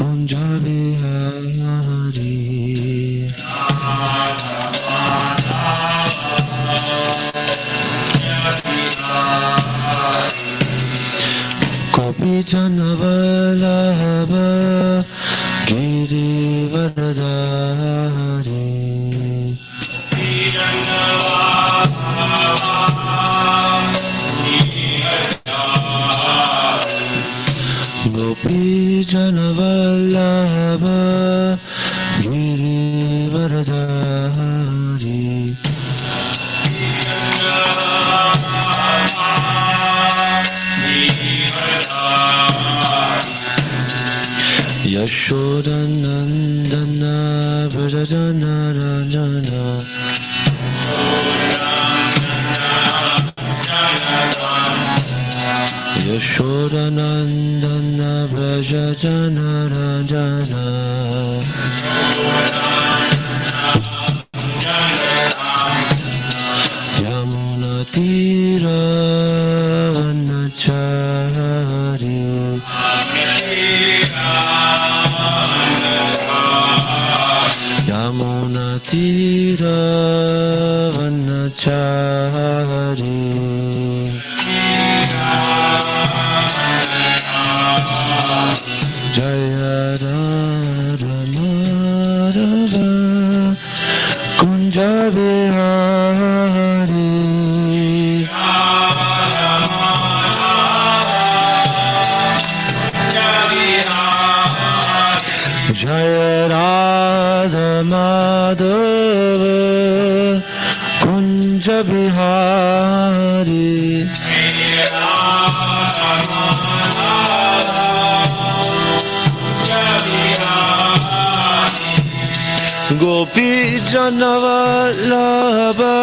Kunja Bihari. Gopi Janavalabha Giri Varadari. Gopi Janavallabha Giri Varadari. Yashodanandana Vrajajana Ranjana. Yashodanandana Vrajajana Ranjana. Yamuna Tira Vanachari. Yamuna Tira Vanachari. Jaya Radha Madhava Kunja Bihari. Jaya Radha Madhava Kunja Bihari. Gopi Janavallabha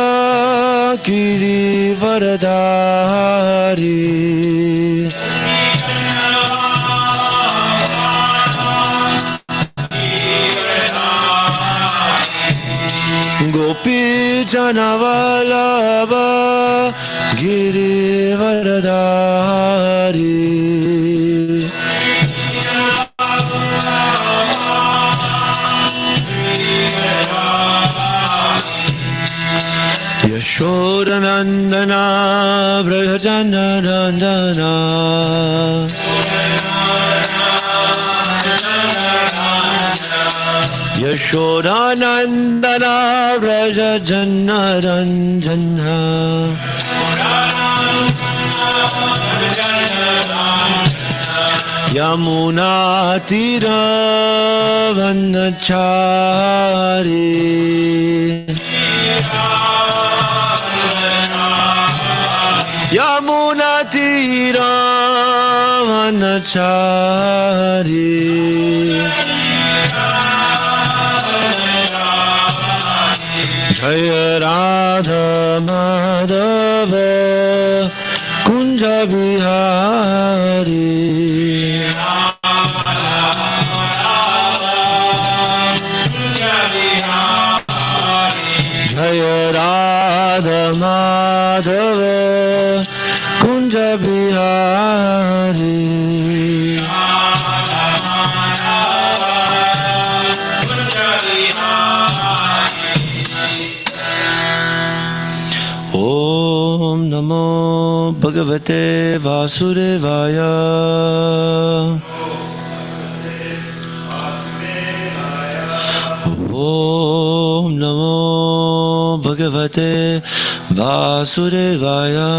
Giri Varadari. Gopi Janavallabha Giri Varadari. Yashodanandana Vrajajana Ranjana. Yashodanandana Vrajajana Ranjana. Yamuna Tira Vanachari. Yamuna Tira Vanachari. Jaya Radha Madhava Kunja Bihari. Jaya Radha Madhava Kunja Bihari. Om Namo Bhagavate Vasudevaya. Om Namo Bhagavate Vasudevaya.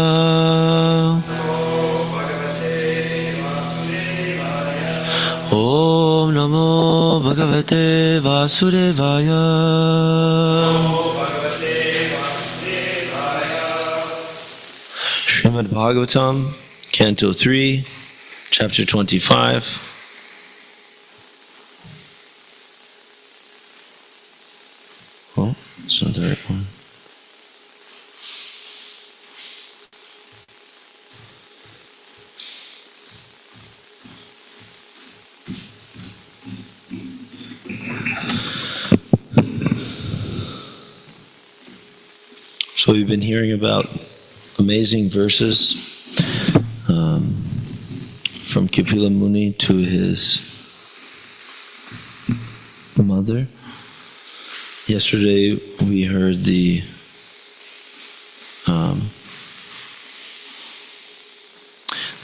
Om Namo Bhagavate Vasudevaya. Srimad Bhagavatam, Canto 3, Chapter 25. Oh, it's not the right one. So we've been hearing about amazing verses from Kapila Muni to his mother. Yesterday we heard the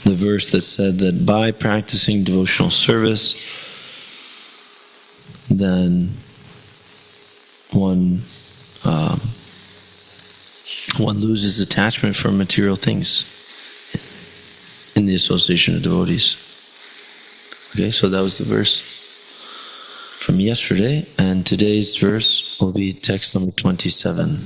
verse that said that by practicing devotional service, then one loses attachment for material things in the association of devotees. Okay, so that was the verse from yesterday, and today's verse will be text number 27.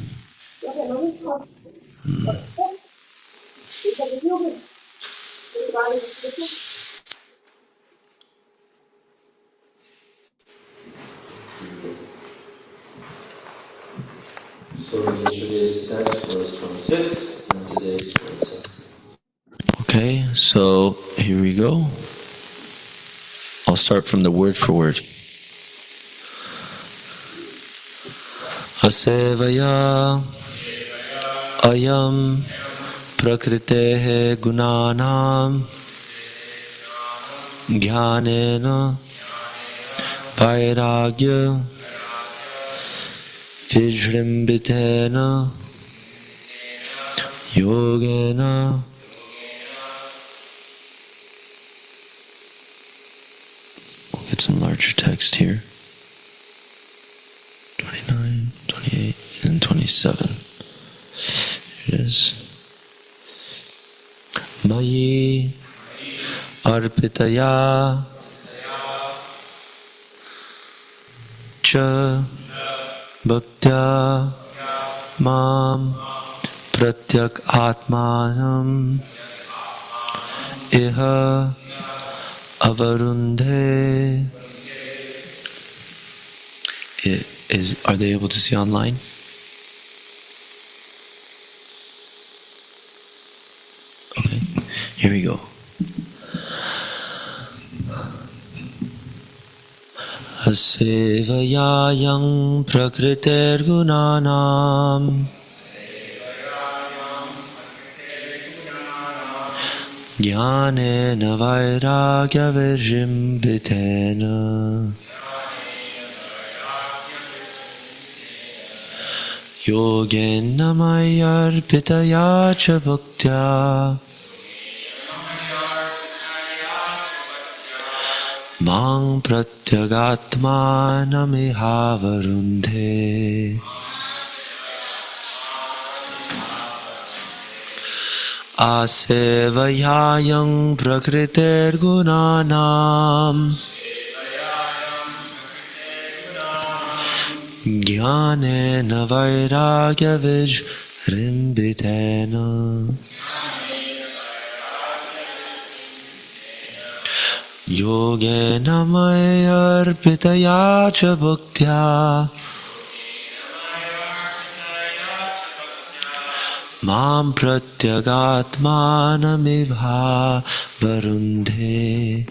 So yesterday's text was 26, and today's 27. Okay, so here we go. I'll start from the word for word. Asevaya ayam prakritehe gunanam jnanena vairagya vijrimbitena yogena. We'll get some larger text here. 29, 28, and 27. Here it is. Mayi arpitaya cha bhaktya mam pratyak atmanam iha avarundhe. Are they able to see online? Okay, here we go. Asevayayam prakriter gunanam jnanena vairagya vijrimbitena yogena mayarpitaya cha bhaktya mang pratyagatmanamihavarundhe. Asevayayam prakriter gunanam jnanena vairagya vijrimbitena yogena mayarpitaya cha bhaktya mam pratyagatmanamihavarundhe.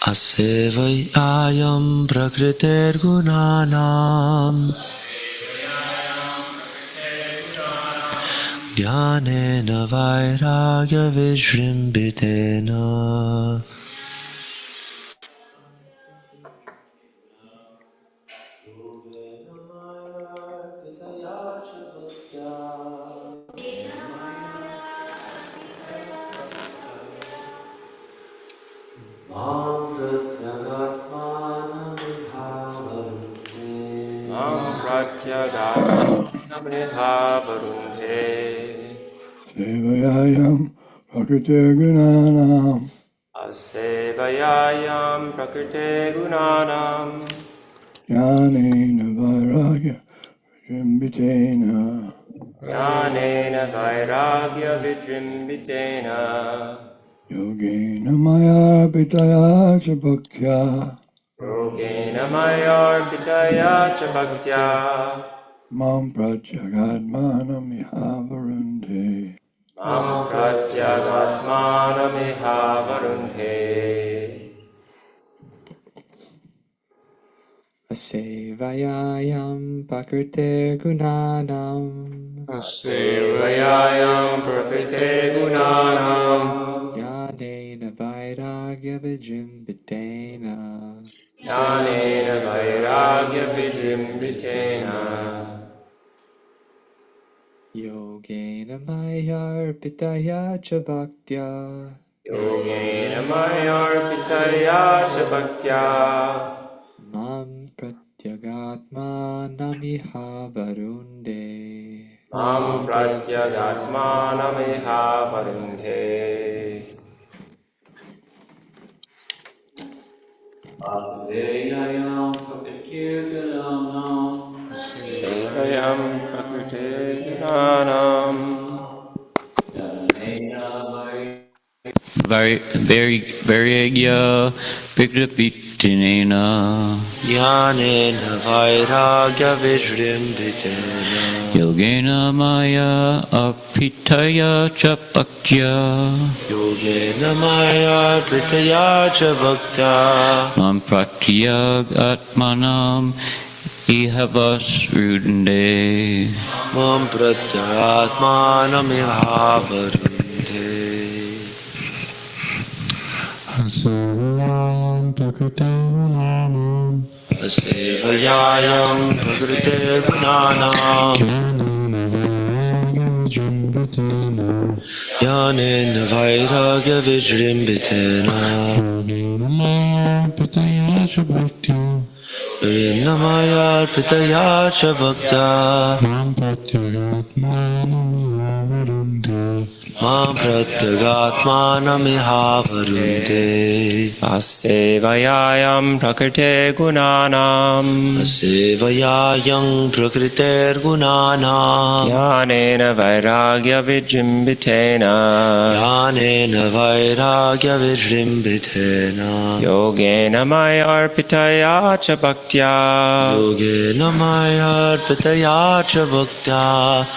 Asevayayam prakriter gunanam jnanena vairagya vijrimbitena Sevayayam prakrite gunanam Asevayayam prakrite gunanam jnanena vairagya vijrimbitena jnanena vairagya vijrimbitena yogena mayarpitaya cha bhaktya yogena mayarpitaya cha bhaktya mam pratyagatmanamihavarundhe. mam pratyagatmanamihavarundhe. Asevayayam prakrite gunanam Asevayayam prakrite gunanam vijrimbitena Jnanena vairagya vijrimbhitena yogena mayarpitaya cha bhaktya Yogena mayarpitaya cha bhaktya mam pratyagatma namiha varunde. Mam pratyagatmanamiha varundhe Sevayam prakrite gunanam Varagya Vigrapitinena Jnanena vairagya vijrimbhitena Yogena Maya Apitaya Chapakya Yogena maya pritaya cha bhaktya Mam Pratyag Atmanam Ihavasrudande Mam pratyagatmanamihavarunde Asevayayam prakrite gunanam Jnanena vairagya vijrimbhitena Yogena maya pritaya cha bhaktya Mam pratyagatmanamihavarunde Asevayayam prakrite gunanam Asevayayam prakriter gunanam Jnanena vairagya vijrimbhitena Jnanena vairagya vijrimbhitena Yogena mayarpitaya cha bhaktya Yogena mayarpitaya cha bhaktya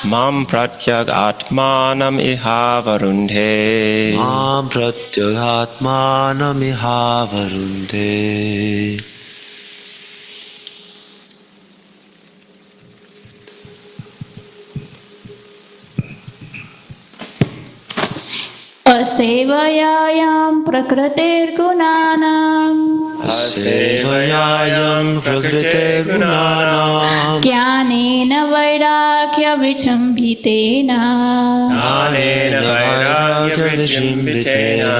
Mam pratyagatmanam iha varundhe Mam pratyagatmanamihavarunde असेवयायां प्रकृतिर्गुणानाम् Asevayayam prakriter gunanam ज्ञानेन वैराग्यविजृम्भितेन Jnanena vairagya vijrimbhitena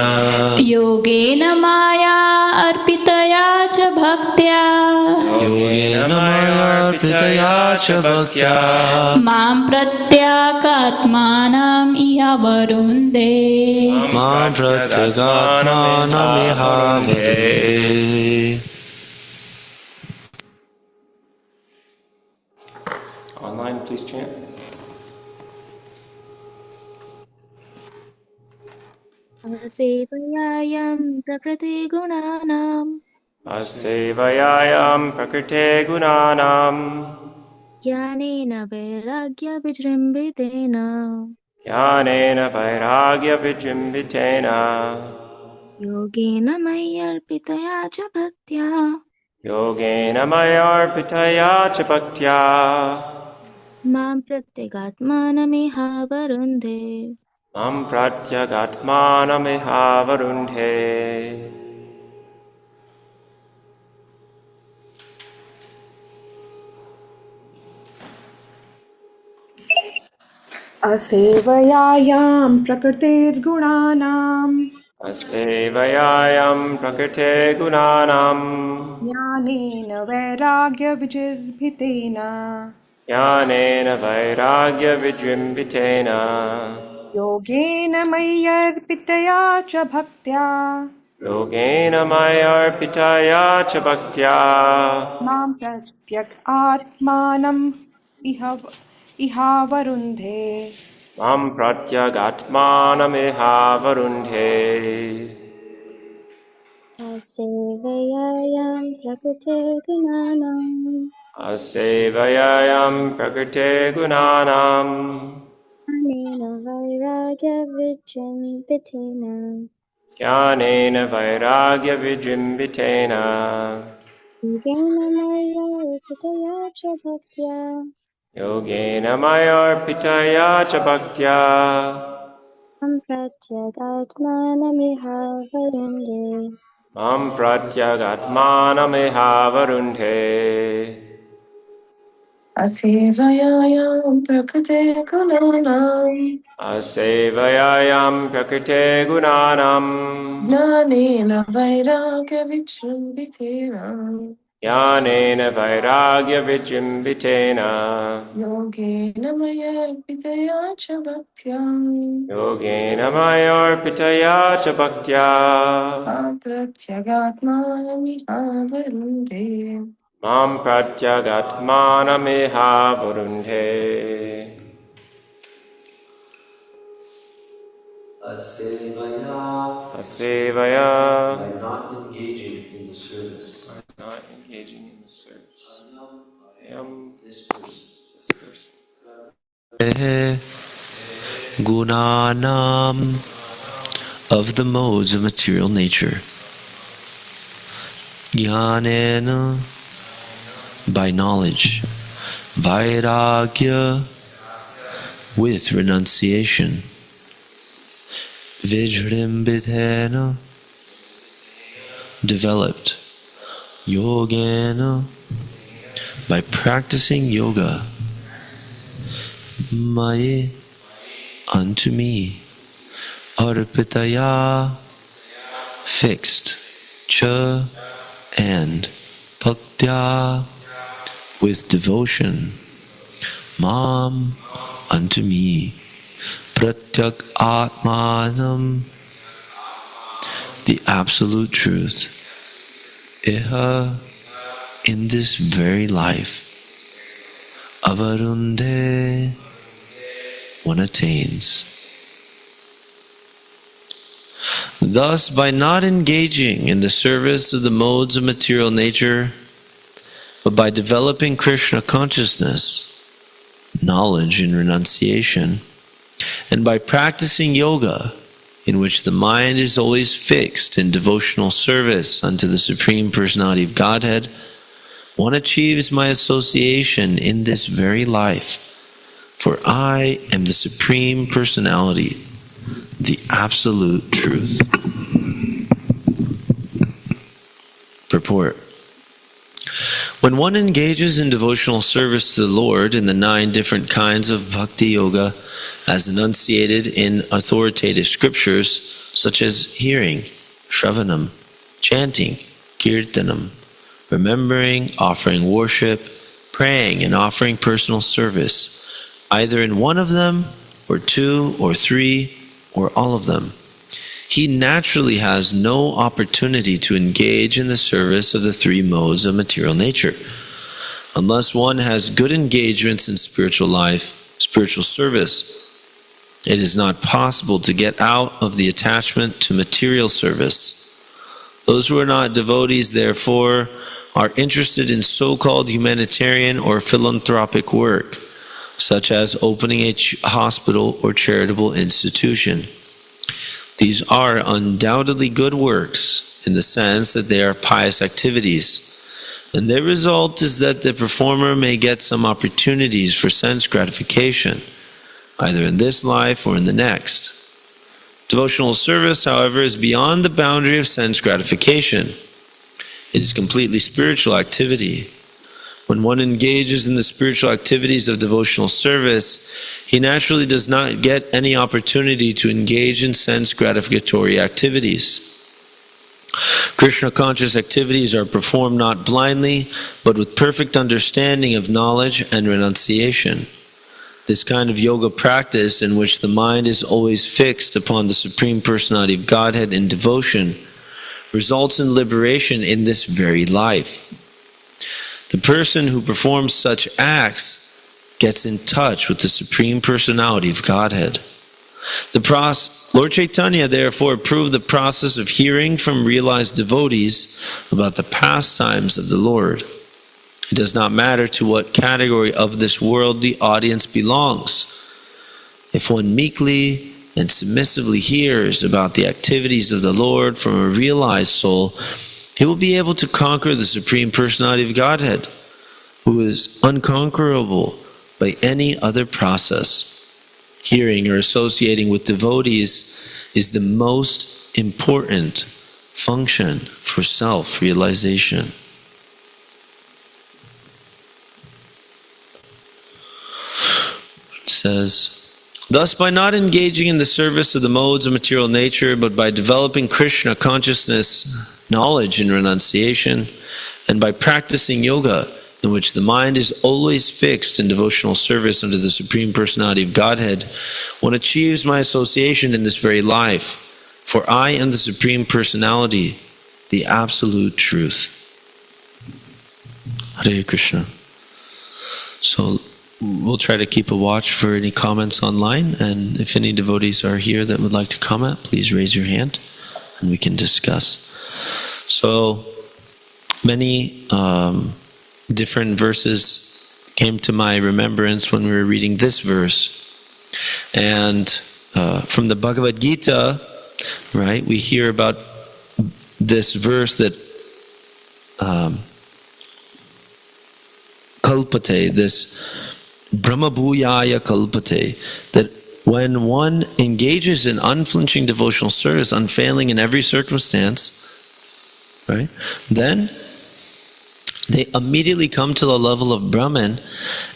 योगेन माया अर्पितया च भक्त्या Yogena mayarpitaya cha bhaktya मां प्रत्याकात्मानम् इह वरुन्धे Mam pratyagatmanamihavarunde Online, please chant. सेवयायं प्रकृतिगुणानां Asevayayam prakrite gunanam ज्ञानेन वैराग्यविजृम्भितेन Jnanena vairagya vijrimbhitena योगेन मय्यर्पितया च भक्त्या Yogena mayarpitaya cha bhaktya मां प्रत्यगात्मानमिहावरुन्धे Mam pratyagatmanamiha varundhe असेवयायां प्रकृतिर्गुणानां Asevayayam prakrite gunanam ज्ञानेन वैराग्यविजृम्भितेन Jnanena vairagya vijrimbhitena योगेन मय्यर्पितया च भक्त्या Yogena mayarpitaya cha bhaktya मां प्रत्यक् आत्मानम् इहावरुन्धे Mam pratyagatmanamiha varundhe असेवयायां प्रकृतिर्गुणानां Asevayayam prakrite gunanam ज्ञानेन वैराग्यविजृम्भितेन Jnanena vairagya vijrimbhitena योगेन मय्यर्पितया च भक्त्या Yogena mayarpitaya cha bhaktya मां प्रत्यगात्मानमिहावरुन्धे Mam pratyagatmanamihavarundhe. Asevayayam prakrite gunanam Asevayayam prakrite gunanam. Jnanena vairagya vichambitena Jnanena vairagya vijimbitena. Yogena maya pitaya cha bhaktyam Yogena mayorpitaya cha bhaktya. Apratyagatmanami avarunde Mam pratyagatmanamihavarundhe. Asevaya. By not engaging in the service. Not engaging in the service. I am This person. this person. Gunanam of the modes of material nature. Jnanena by knowledge. Vairagya with renunciation. Vijrimbitena developed. Yogena by practicing yoga. Maye unto me. Arpitaya fixed. Cha and bhaktya with devotion. Mam unto me. Pratyak atmanam the absolute truth. Iha in this very life. Avarunde one attains. Thus, by not engaging in the service of the modes of material nature, but by developing Krishna consciousness, knowledge and renunciation, and by practicing yoga, in which the mind is always fixed in devotional service unto the Supreme Personality of Godhead, one achieves my association in this very life. For I am the Supreme Personality, the Absolute Truth. Purport. When one engages in devotional service to the Lord in the 9 different kinds of bhakti yoga, as enunciated in authoritative scriptures, such as hearing, shravanam, chanting, kirtanam, remembering, offering worship, praying, and offering personal service, either in one of them, or 2, or 3, or all of them, he naturally has no opportunity to engage in the service of the 3 modes of material nature. Unless one has good engagements in spiritual life, spiritual service, it is not possible to get out of the attachment to material service. Those who are not devotees, therefore, are interested in so-called humanitarian or philanthropic work, such as opening a hospital or charitable institution. These are undoubtedly good works in the sense that they are pious activities, and their result is that the performer may get some opportunities for sense gratification, either in this life or in the next. Devotional service, however, is beyond the boundary of sense gratification. It is completely spiritual activity. When one engages in the spiritual activities of devotional service, he naturally does not get any opportunity to engage in sense gratificatory activities. Krishna conscious activities are performed not blindly, but with perfect understanding of knowledge and renunciation. This kind of yoga practice, in which the mind is always fixed upon the Supreme Personality of Godhead in devotion, results in liberation in this very life. The person who performs such acts gets in touch with the Supreme Personality of Godhead. Lord Chaitanya therefore approved the process of hearing from realized devotees about the pastimes of the Lord. It does not matter to what category of this world the audience belongs. If one meekly and submissively hears about the activities of the Lord from a realized soul, he will be able to conquer the Supreme Personality of Godhead, who is unconquerable by any other process. Hearing or associating with devotees is the most important function for self-realization. It says, thus, by not engaging in the service of the modes of material nature, but by developing Krishna consciousness, knowledge, and renunciation, and by practicing yoga, in which the mind is always fixed in devotional service unto the Supreme Personality of Godhead, one achieves my association in this very life. For I am the Supreme Personality, the Absolute Truth. Hare Krishna. So we'll try to keep a watch for any comments online, and if any devotees are here that would like to comment, please raise your hand and we can discuss. So many different verses came to my remembrance when we were reading this verse. And from the Bhagavad Gita, right, we hear about this verse that kalpate, this Brahma Bhuyaya kalpate, that when one engages in unflinching devotional service, unfailing in every circumstance, right, then they immediately come to the level of Brahman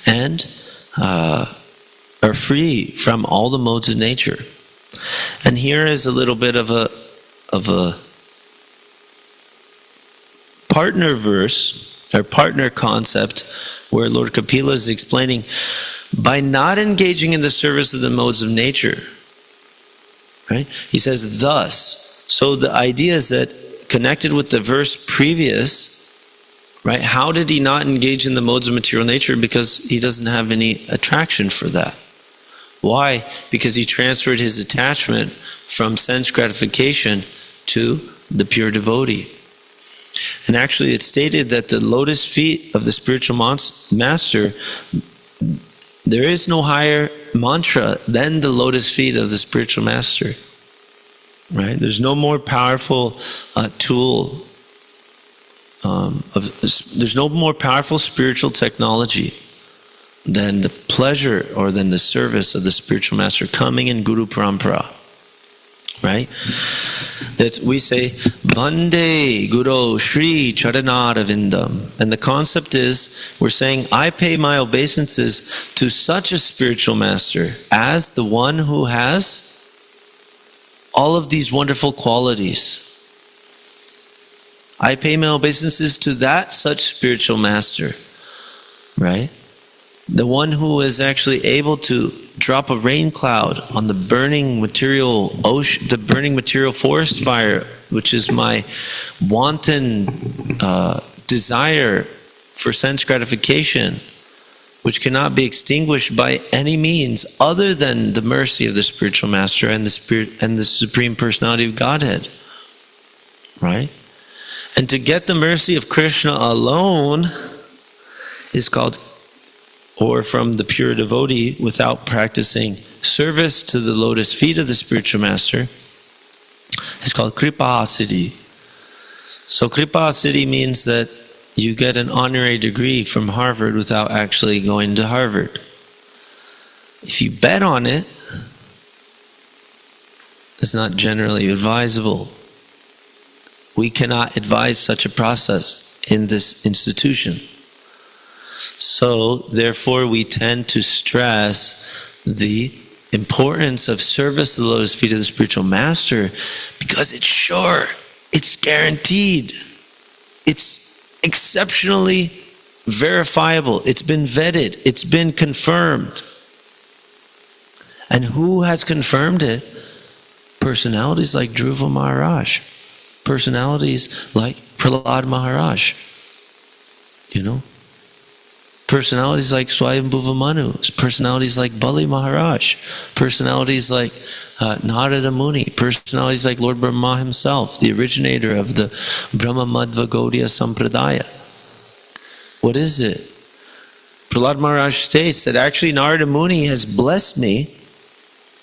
and are free from all the modes of nature. And here is a little bit of a partner verse, or partner concept, where Lord Kapila is explaining, by not engaging in the service of the modes of nature, right? He says, thus. So the idea is that, connected with the verse previous, right? How did he not engage in the modes of material nature? Because he doesn't have any attraction for that. Why? Because he transferred his attachment from sense gratification to the pure devotee. And actually it's stated that the lotus feet of the spiritual master, there is no higher mantra than the lotus feet of the spiritual master. Right? There's no more powerful tool. There's no more powerful spiritual technology than the pleasure or than the service of the spiritual master coming in Guru Parampara. Right? That we say, Bande Guru Shri Charanarvindam. And the concept is, we're saying, I pay my obeisances to such a spiritual master as the one who has all of these wonderful qualities. I pay my obeisances to that such spiritual master, right? The one who is actually able to drop a rain cloud on the burning material ocean, the burning material forest fire, which is my wanton desire for sense gratification, which cannot be extinguished by any means other than the mercy of the spiritual master and the spirit and the Supreme Personality of Godhead, right? And to get the mercy of Krishna alone is called, or from the pure devotee without practicing service to the lotus feet of the spiritual master, is called Kripa Siddhi. So Kripa Siddhi means that you get an honorary degree from Harvard without actually going to Harvard. If you bet on it, it's not generally advisable. We cannot advise such a process in this institution. So, therefore, we tend to stress the importance of service to the lotus feet of the spiritual master, because it's sure, it's guaranteed, it's exceptionally verifiable, it's been vetted, it's been confirmed. And who has confirmed it? Personalities like Dhruva Maharaj. Personalities like Prahlad Maharaj, personalities like Swayambhuva Manu, personalities like Bali Maharaj, personalities like Narada Muni, personalities like Lord Brahma himself, the originator of the Brahma Madhva Gaudiya Sampradaya. What is it? Prahlad Maharaj states that actually Narada Muni has blessed me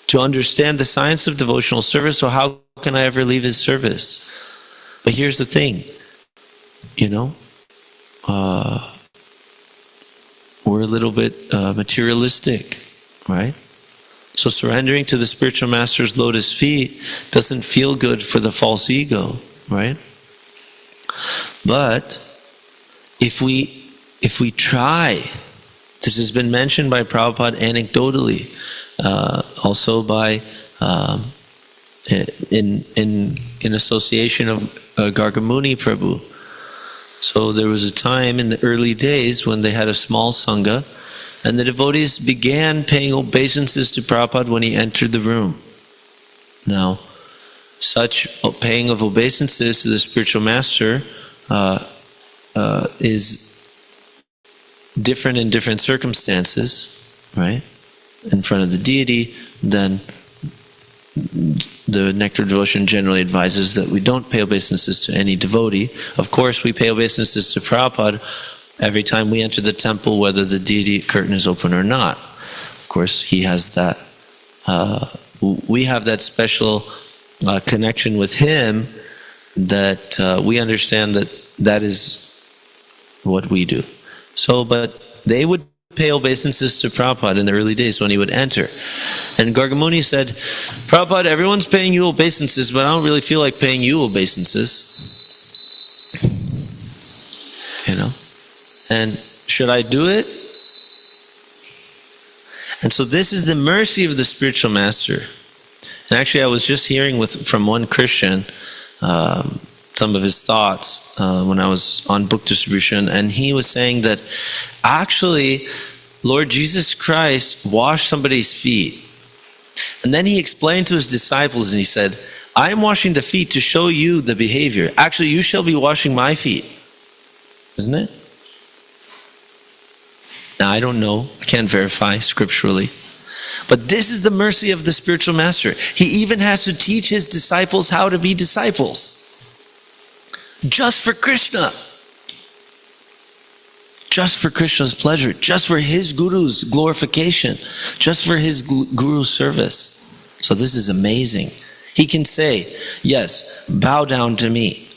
to understand the science of devotional service, so how can I ever leave his service? But here's the thing, we're a little bit materialistic, right? So surrendering to the spiritual master's lotus feet doesn't feel good for the false ego, right? But if we try, this has been mentioned by Prabhupada anecdotally, also by in association of Gargamuni Prabhu. So there was a time in the early days when they had a small sangha, and the devotees began paying obeisances to Prabhupada when he entered the room. Now, such paying of obeisances to the spiritual master is different in different circumstances, right? In front of the deity, then the Nectar Devotion generally advises that we don't pay obeisances to any devotee. Of course, we pay obeisances to Prabhupada every time we enter the temple, whether the deity curtain is open or not. Of course, he has that. We have that special connection with him that we understand that is what we do. So, but they would pay obeisances to Prabhupada in the early days when he would enter. And Gargamuni said, Prabhupada, everyone's paying you obeisances, but I don't really feel like paying you obeisances. You know? And should I do it? And so this is the mercy of the spiritual master. And actually I was just hearing from one Christian some of his thoughts when I was on book distribution, and he was saying that actually Lord Jesus Christ washed somebody's feet, and then he explained to his disciples and he said, I am washing the feet to show you the behavior. Actually, you shall be washing my feet. Isn't it? Now I don't know, I can't verify scripturally, but this is the mercy of the spiritual master. He even has to teach his disciples how to be disciples. Just for Krishna. Just for Krishna's pleasure. Just for his guru's glorification. Just for his guru's service. So this is amazing. He can say, yes, bow down to me.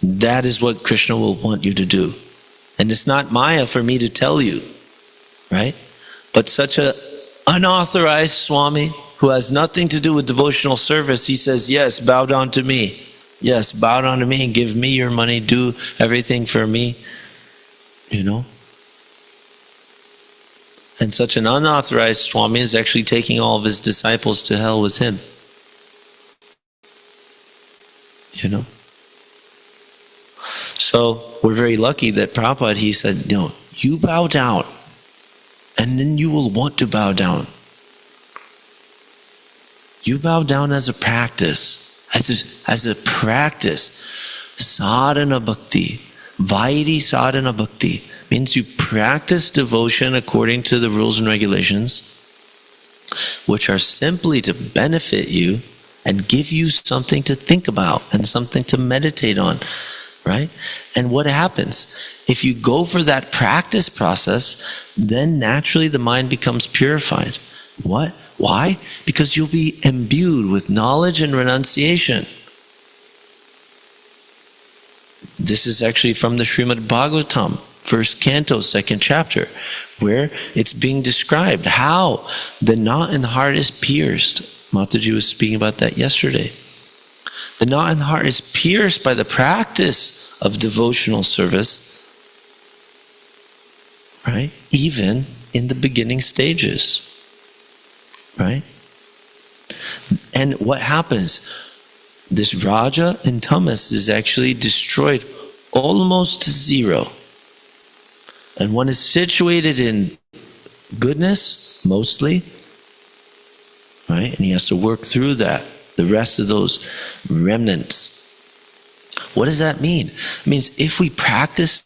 That is what Krishna will want you to do. And it's not Maya for me to tell you. Right? But such an unauthorized Swami who has nothing to do with devotional service, he says, yes, bow down to me. Yes, bow down to me and give me your money, do everything for me. You know? And such an unauthorized Swami is actually taking all of his disciples to hell with him. You know? So, we're very lucky that Prabhupada, he said, no, you bow down, and then you will want to bow down. You bow down as a practice. As a practice, sadhana bhakti, vairi sadhana bhakti, means you practice devotion according to the rules and regulations, which are simply to benefit you and give you something to think about and something to meditate on, right? And what happens? If you go for that practice process, then naturally the mind becomes purified. What? Why? Because you'll be imbued with knowledge and renunciation. This is actually from the Srimad Bhagavatam, first canto, second chapter, where it's being described how the knot in the heart is pierced. Mataji was speaking about that yesterday. The knot in the heart is pierced by the practice of devotional service, right? Even in the beginning stages. Right? And what happens? This Raja and Tamas is actually destroyed almost to zero. And one is situated in goodness, mostly. Right? And he has to work through that. The rest of those remnants. What does that mean? It means if we practice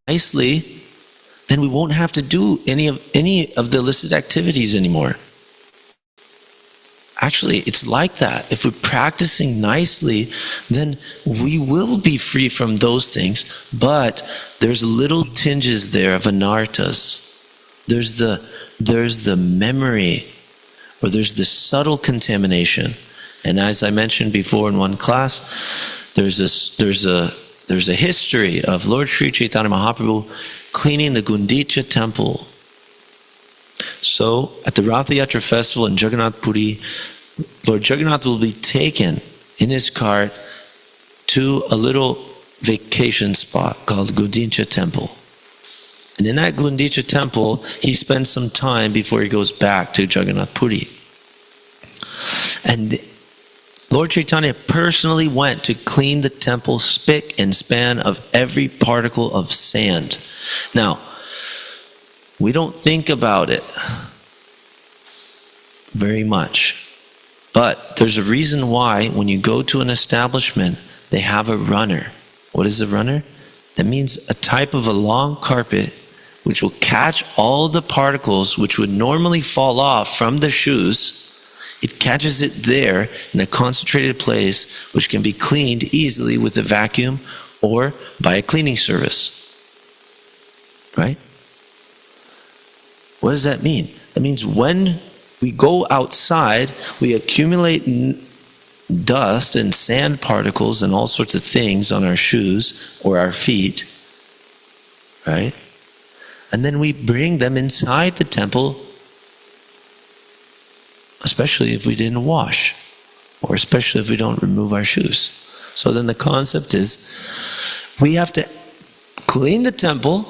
nicely, then we won't have to do any of the illicit activities anymore. Actually, it's like that. If we're practicing nicely, then we will be free from those things, but there's little tinges there of anarthas. There's the memory, or there's the subtle contamination. And as I mentioned before in one class, there's a history of Lord Sri Chaitanya Mahaprabhu cleaning the Gundicha temple. So, at the Ratha Yatra festival in Jagannath Puri, Lord Jagannath will be taken in his cart to a little vacation spot called Gundicha Temple. And in that Gundicha Temple, he spends some time before he goes back to Jagannath Puri. And Lord Chaitanya personally went to clean the temple spick and span of every particle of sand. Now, we don't think about it very much. But there's a reason why when you go to an establishment, they have a runner. What is a runner? That means a type of a long carpet which will catch all the particles which would normally fall off from the shoes. It catches it there in a concentrated place which can be cleaned easily with a vacuum or by a cleaning service. Right? What does that mean? That means when we go outside, we accumulate dust and sand particles and all sorts of things on our shoes or our feet, right? And then we bring them inside the temple, especially if we didn't wash, or especially if we don't remove our shoes. So then the concept is, we have to clean the temple,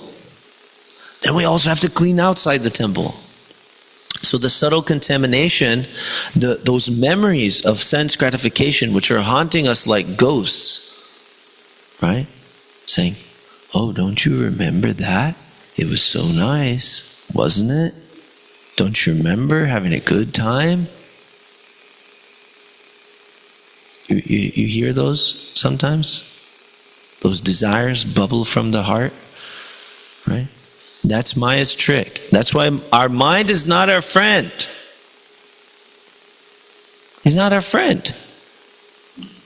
then we also have to clean outside the temple. So the subtle contamination, those memories of sense gratification which are haunting us like ghosts, right? Saying, oh, don't you remember that? It was so nice, wasn't it? Don't you remember having a good time? You hear those sometimes? Those desires bubble from the heart, right? That's Maya's trick. That's why our mind is not our friend. He's not our friend.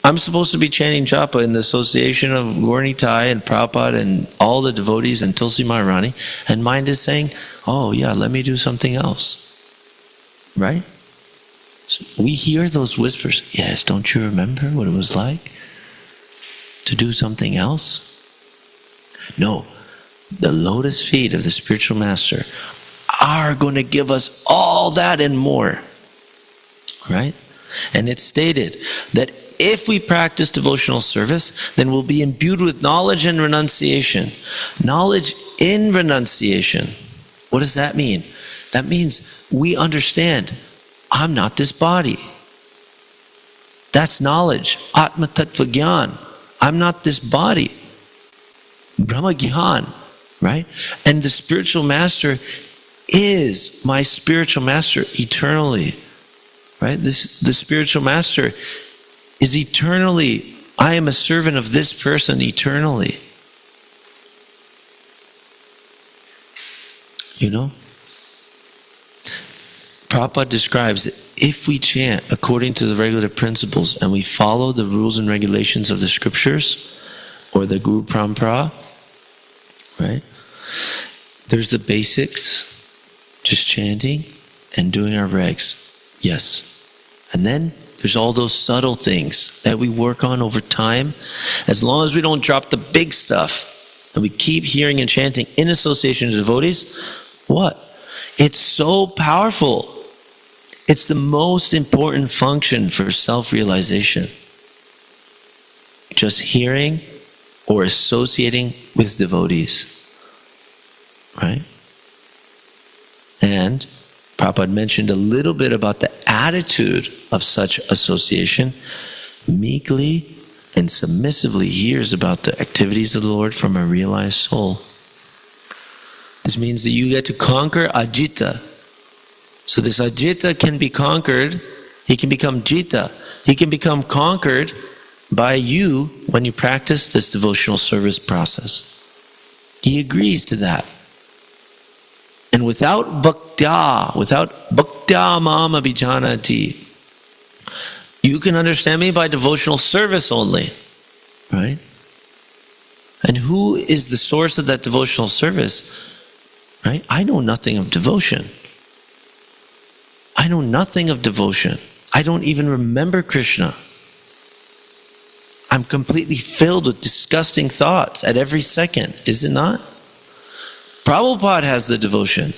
I'm supposed to be chanting japa in the association of Gaura and Prabhupada and all the devotees and Tulsi Maharani, and mind is saying, oh yeah, let me do something else. Right? So we hear those whispers. Yes, don't you remember what it was like to do something else? No. The lotus feet of the spiritual master are going to give us all that and more. Right? And it's stated that if we practice devotional service, then we'll be imbued with knowledge and renunciation. Knowledge in renunciation. What does that mean? That means we understand, I'm not this body. That's knowledge. Atma Tattva Gyan. I'm not this body. Brahma Gyan. Right? And the spiritual master is my spiritual master eternally. Right? The spiritual master is eternally, I am a servant of this person eternally. You know? Prabhupada describes that if we chant according to the regulative principles and we follow the rules and regulations of the scriptures or the Guru Parampara, right? There's the basics, just chanting and doing our regs. Yes. And then there's all those subtle things that we work on over time. As long as we don't drop the big stuff and we keep hearing and chanting in association with devotees, what? It's so powerful. It's the most important function for self-realization. Just hearing or associating with devotees. Right? And Prabhupada mentioned a little bit about the attitude of such association. Meekly and submissively hears about the activities of the Lord from a realized soul. This means that you get to conquer Ajita. So this Ajita can be conquered. He can become Jita. He can become conquered by you when you practice this devotional service process. He agrees to that. And without bhaktya mam abhijanati, you can understand me by devotional service only. Right? And who is the source of that devotional service? Right? I know nothing of devotion. I know nothing of devotion. I don't even remember Krishna. I'm completely filled with disgusting thoughts at every second, is it not? Prabhupada has the devotion.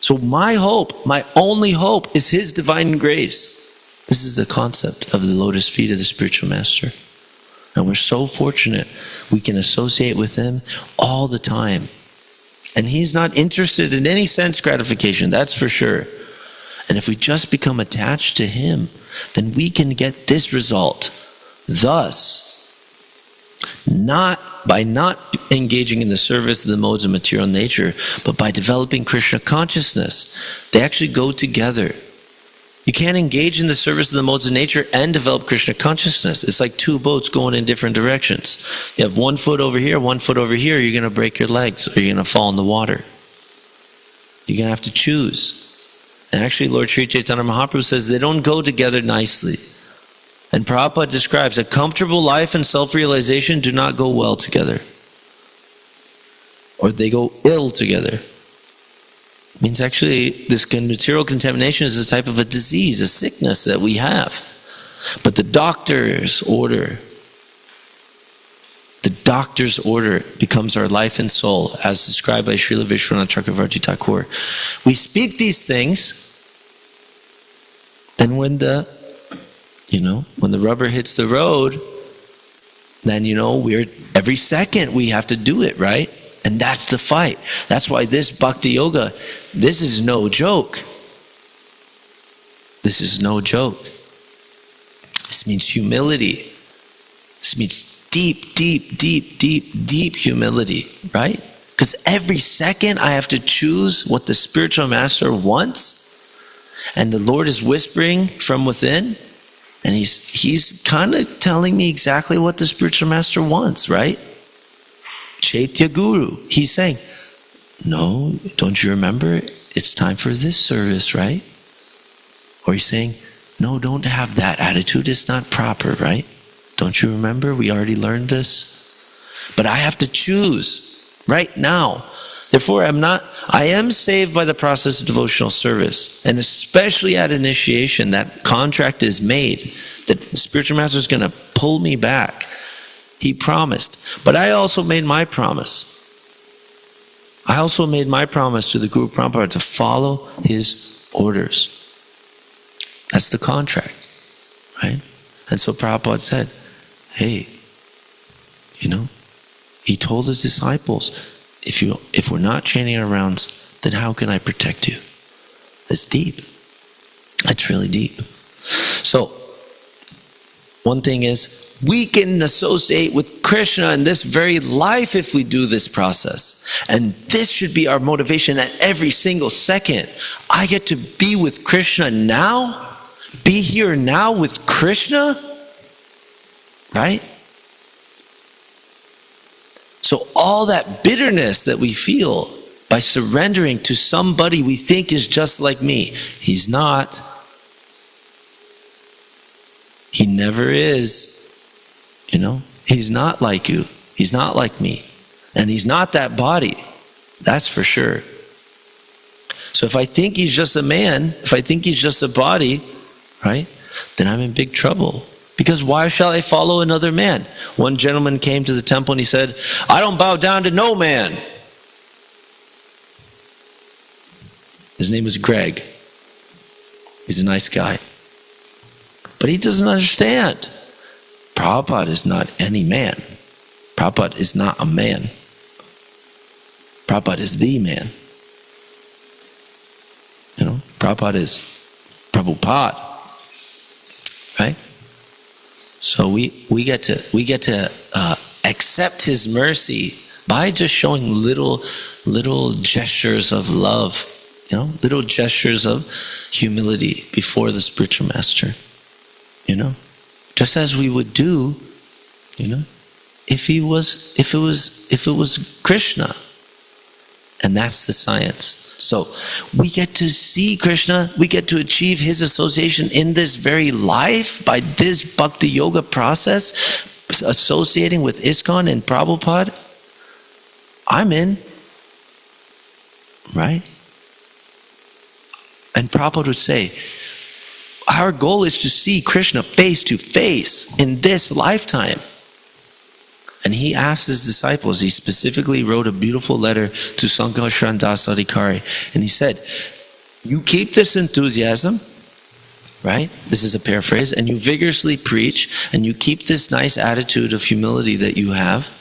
So my hope, my only hope is His divine grace. This is the concept of the lotus feet of the spiritual master. And we're so fortunate we can associate with him all the time. And he's not interested in any sense gratification, that's for sure. And if we just become attached to him, then we can get this result. Thus, by not engaging in the service of the modes of material nature, but by developing Krishna consciousness. They actually go together. You can't engage in the service of the modes of nature and develop Krishna consciousness. It's like two boats going in different directions. You have 1 foot over here, 1 foot over here, you're going to break your legs or you're going to fall in the water. You're going to have to choose. And actually, Lord Sri Chaitanya Mahaprabhu says they don't go together nicely. And Prabhupada describes a comfortable life and self-realization do not go well together. Or they go ill together. It means actually this material contamination is a type of a disease, a sickness that we have. But the doctor's order becomes our life and soul, as described by Srila Vishwanath Chakravarti Thakur. We speak these things, then when the rubber hits the road, then every second we have to do it, right? And that's the fight. That's why this bhakti yoga, this is no joke. This is no joke. This means humility. This means deep, deep, deep, deep, deep humility, right? Because every second I have to choose what the spiritual master wants, and the Lord is whispering from within, and he's kind of telling me exactly what the spiritual master wants, right? Chaitya Guru, he's saying, no, don't you remember? It's time for this service, right? Or he's saying, no, don't have that attitude. It's not proper, right? Don't you remember? We already learned this. But I have to choose right now. Therefore, I am saved by the process of devotional service. And especially at initiation, that contract is made. That the spiritual master is going to pull me back. He promised. But I also made my promise. I also made my promise to the Guru Prabhupada to follow his orders. That's the contract, right? And so Prabhupada said, hey, he told his disciples, if we're not chanting our rounds, then how can I protect you? It's deep. It's really deep. So, one thing is, we can associate with Krishna in this very life if we do this process. And this should be our motivation at every single second. I get to be with Krishna now, be here now with Krishna, right? So all that bitterness that we feel by surrendering to somebody we think is just like me, he's not. He never is. He's not like you. He's not like me. And he's not that body. That's for sure. So if I think he's just a man, if I think he's just a body, right, then I'm in big trouble. Because why shall I follow another man? One gentleman came to the temple and he said, I don't bow down to no man. His name was Greg. He's a nice guy. But he doesn't understand. Prabhupada is not any man. Prabhupada is not a man. Prabhupada is the man. Prabhupada is Prabhupada. Right? So we get to accept his mercy by just showing little gestures of love, little gestures of humility before the spiritual master. Just as we would do, if it was Krishna. And that's the science. So we get to see Krishna, we get to achieve his association in this very life by this bhakti yoga process, associating with ISKCON and Prabhupada. I'm in, right? And Prabhupada would say, our goal is to see Krishna face to face in this lifetime. And he asked his disciples, he specifically wrote a beautiful letter to Sankarshan Das Adhikari. And he said, you keep this enthusiasm, right? This is a paraphrase. And you vigorously preach, and you keep this nice attitude of humility that you have,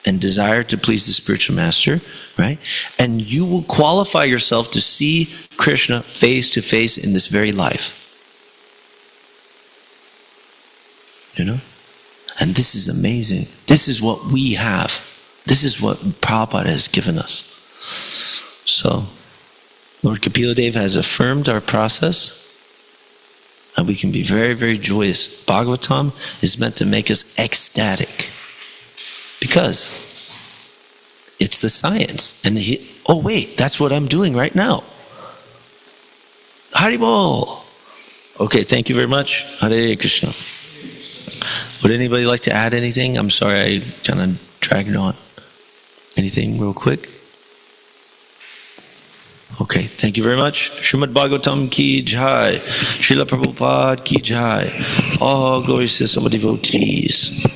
and desire to please the spiritual master, right? And you will qualify yourself to see Krishna face to face in this very life. You know? And this is amazing. This is what we have. This is what Prabhupada has given us. So, Lord Kapila Dev has affirmed our process, and we can be very, very joyous. Bhagavatam is meant to make us ecstatic, because it's the science. And oh wait, that's what I'm doing right now. Haribol. Okay, thank you very much. Hare Krishna. Would anybody like to add anything? I'm sorry I kind of dragged on. Anything real quick? Okay, thank you very much. Srimad Bhagavatam ki jai. Srila Prabhupada ki jai. All glories to some devotees.